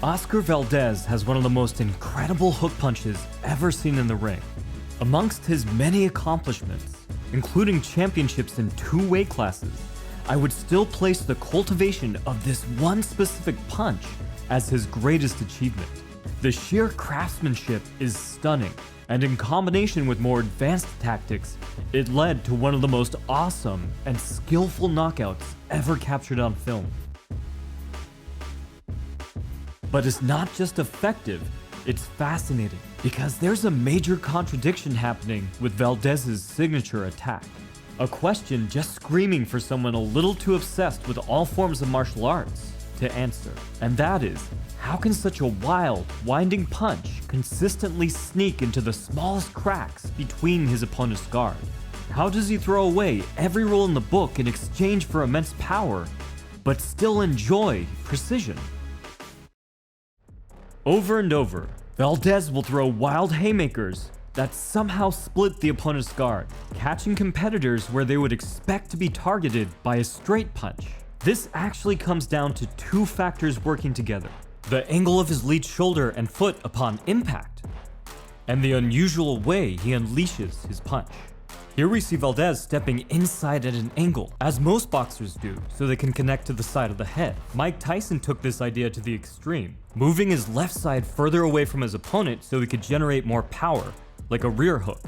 Oscar Valdez has one of the most incredible hook punches ever seen in the ring. Amongst his many accomplishments, including championships in 2 weight classes, I would still place the cultivation of this one specific punch as his greatest achievement. The sheer craftsmanship is stunning, and in combination with more advanced tactics, it led to one of the most awesome and skillful knockouts ever captured on film. But it's not just effective, it's fascinating, because there's a major contradiction happening with Valdez's signature attack. A question just screaming for someone a little too obsessed with all forms of martial arts to answer. And that is, how can such a wild, winding punch consistently sneak into the smallest cracks between his opponent's guard? How does he throw away every rule in the book in exchange for immense power, but still enjoy precision? Over and over, Valdez will throw wild haymakers that somehow split the opponent's guard, catching competitors where they would expect to be targeted by a straight punch. This actually comes down to 2 factors working together: the angle of his lead shoulder and foot upon impact, and the unusual way he unleashes his punch. Here we see Valdez stepping inside at an angle, as most boxers do, so they can connect to the side of the head. Mike Tyson took this idea to the extreme, moving his left side further away from his opponent so he could generate more power, like a rear hook.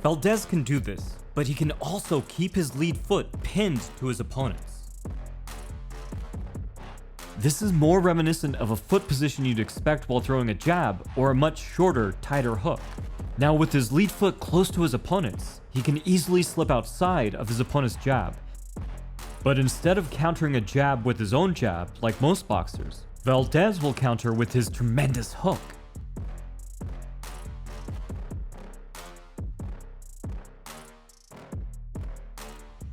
Valdez can do this, but he can also keep his lead foot pinned to his opponent's. This is more reminiscent of a foot position you'd expect while throwing a jab or a much shorter, tighter hook. Now with his lead foot close to his opponent's, he can easily slip outside of his opponent's jab. But instead of countering a jab with his own jab, like most boxers, Valdez will counter with his tremendous hook.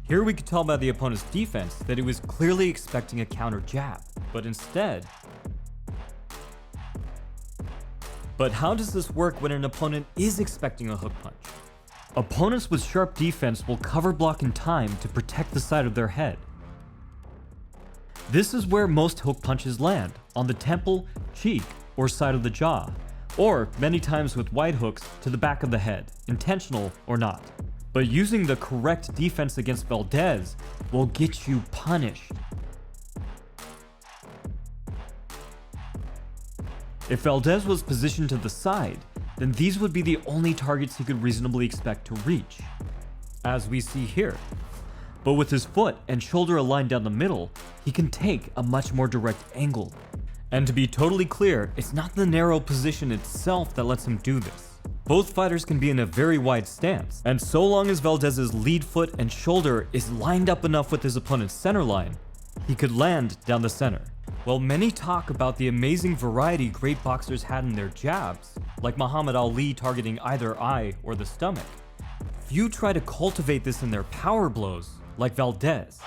Here we could tell by the opponent's defense that he was clearly expecting a counter jab, but instead... But how does this work when an opponent is expecting a hook punch? Opponents with sharp defense will cover block in time to protect the side of their head. This is where most hook punches land, on the temple, cheek, or side of the jaw, or many times with wide hooks to the back of the head, intentional or not. But using the correct defense against Valdez will get you punished. If Valdez was positioned to the side, then these would be the only targets he could reasonably expect to reach, as we see here. But with his foot and shoulder aligned down the middle, he can take a much more direct angle. And to be totally clear, it's not the narrow position itself that lets him do this. Both fighters can be in a very wide stance, and so long as Valdez's lead foot and shoulder is lined up enough with his opponent's center line, he could land down the center. While many talk about the amazing variety great boxers had in their jabs, like Muhammad Ali targeting either eye or the stomach, few try to cultivate this in their power blows, like Valdez.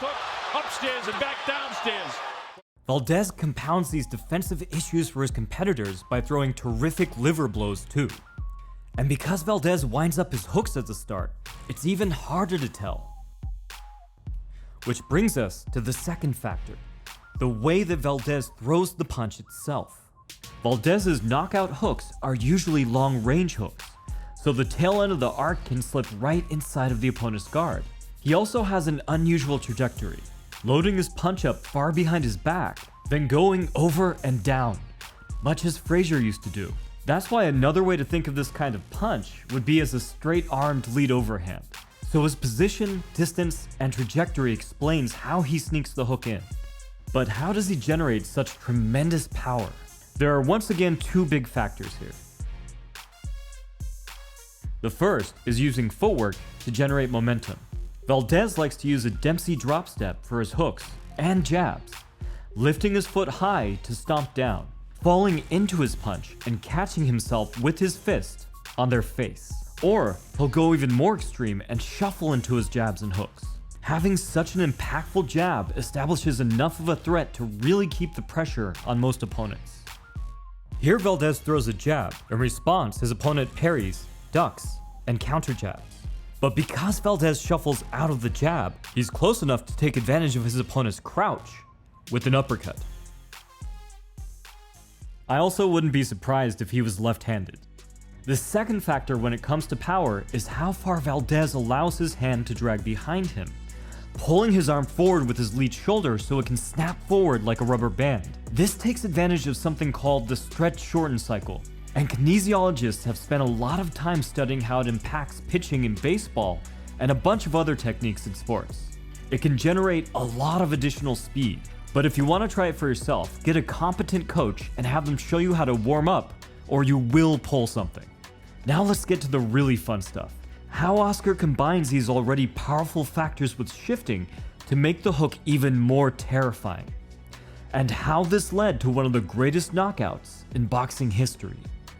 Upstairs and back downstairs. Valdez compounds these defensive issues for his competitors by throwing terrific liver blows too. And because Valdez winds up his hooks at the start, it's even harder to tell. Which brings us to the second factor, the way that Valdez throws the punch itself. Valdez's knockout hooks are usually long-range hooks, so the tail end of the arc can slip right inside of the opponent's guard. He also has an unusual trajectory, loading his punch up far behind his back, then going over and down, much as Frazier used to do. That's why another way to think of this kind of punch would be as a straight-armed lead overhand. So his position, distance, and trajectory explains how he sneaks the hook in. But how does he generate such tremendous power? There are once again 2 big factors here. The first is using footwork to generate momentum. Valdez likes to use a Dempsey drop step for his hooks and jabs, lifting his foot high to stomp down, falling into his punch and catching himself with his fist on their face. Or he'll go even more extreme and shuffle into his jabs and hooks. Having such an impactful jab establishes enough of a threat to really keep the pressure on most opponents. Here Valdez throws a jab. In response, his opponent parries, ducks, and counter jabs. But because Valdez shuffles out of the jab, he's close enough to take advantage of his opponent's crouch with an uppercut. I also wouldn't be surprised if he was left-handed. The second factor when it comes to power is how far Valdez allows his hand to drag behind him, pulling his arm forward with his lead shoulder so it can snap forward like a rubber band. This takes advantage of something called the stretch-shorten cycle, and kinesiologists have spent a lot of time studying how it impacts pitching in baseball and a bunch of other techniques in sports. It can generate a lot of additional speed, but if you want to try it for yourself, get a competent coach and have them show you how to warm up, or you will pull something. Now let's get to the really fun stuff. How Oscar combines these already powerful factors with shifting to make the hook even more terrifying. And how this led to one of the greatest knockouts in boxing history.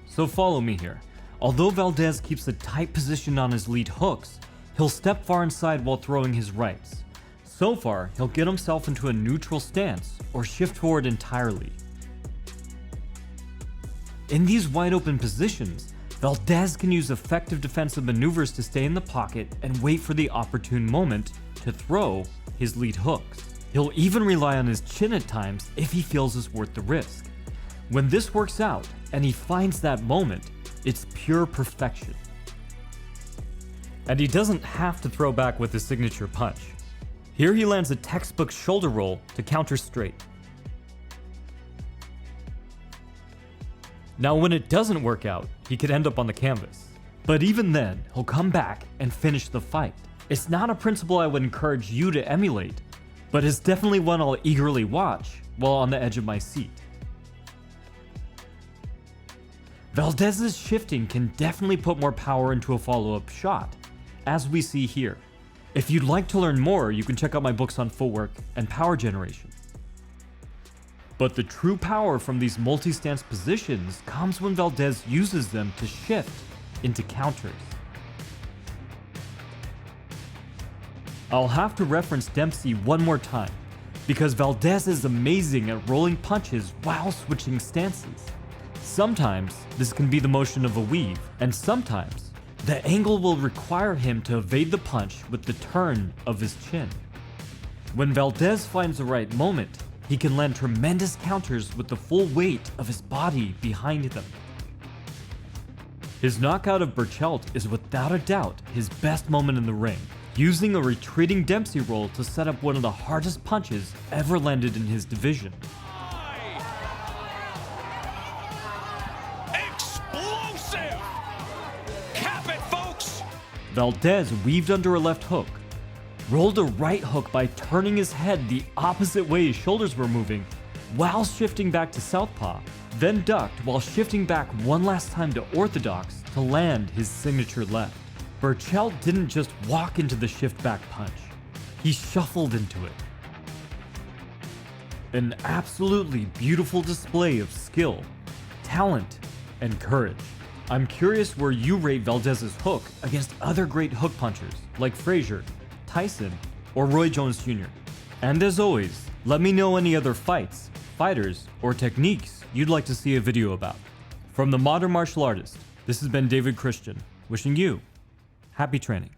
So follow me here. Although Valdez keeps a tight position on his lead hooks, he'll step far inside while throwing his rights. So far, he'll get himself into a neutral stance or shift forward entirely. In these wide open positions, Valdez can use effective defensive maneuvers to stay in the pocket and wait for the opportune moment to throw his lead hooks. He'll even rely on his chin at times if he feels it's worth the risk. When this works out and he finds that moment, it's pure perfection. And he doesn't have to throw back with his signature punch. Here he lands a textbook shoulder roll to counter straight. Now when it doesn't work out, he could end up on the canvas. But even then, he'll come back and finish the fight. It's not a principle I would encourage you to emulate, but it's definitely one I'll eagerly watch while on the edge of my seat. Valdez's shifting can definitely put more power into a follow-up shot, as we see here. If you'd like to learn more, you can check out my books on footwork and power generation. But the true power from these multi-stance positions comes when Valdez uses them to shift into counters. I'll have to reference Dempsey one more time, because Valdez is amazing at rolling punches while switching stances. Sometimes this can be the motion of a weave, and sometimes the angle will require him to evade the punch with the turn of his chin. When Valdez finds the right moment, he can land tremendous counters with the full weight of his body behind them. His knockout of Burchelt is without a doubt his best moment in the ring, using a retreating Dempsey roll to set up one of the hardest punches ever landed in his division. Explosive! Cap it, folks! Valdez weaved under a left hook, rolled a right hook by turning his head the opposite way his shoulders were moving, while shifting back to southpaw, then ducked while shifting back one last time to orthodox to land his signature left. Burchelt didn't just walk into the shift back punch, he shuffled into it. An absolutely beautiful display of skill, talent, and courage. I'm curious where you rate Valdez's hook against other great hook punchers like Frazier, Tyson, or Roy Jones Jr. And as always, let me know any other fights, fighters, or techniques you'd like to see a video about. From the Modern Martial Artist, this has been David Christian, wishing you happy training.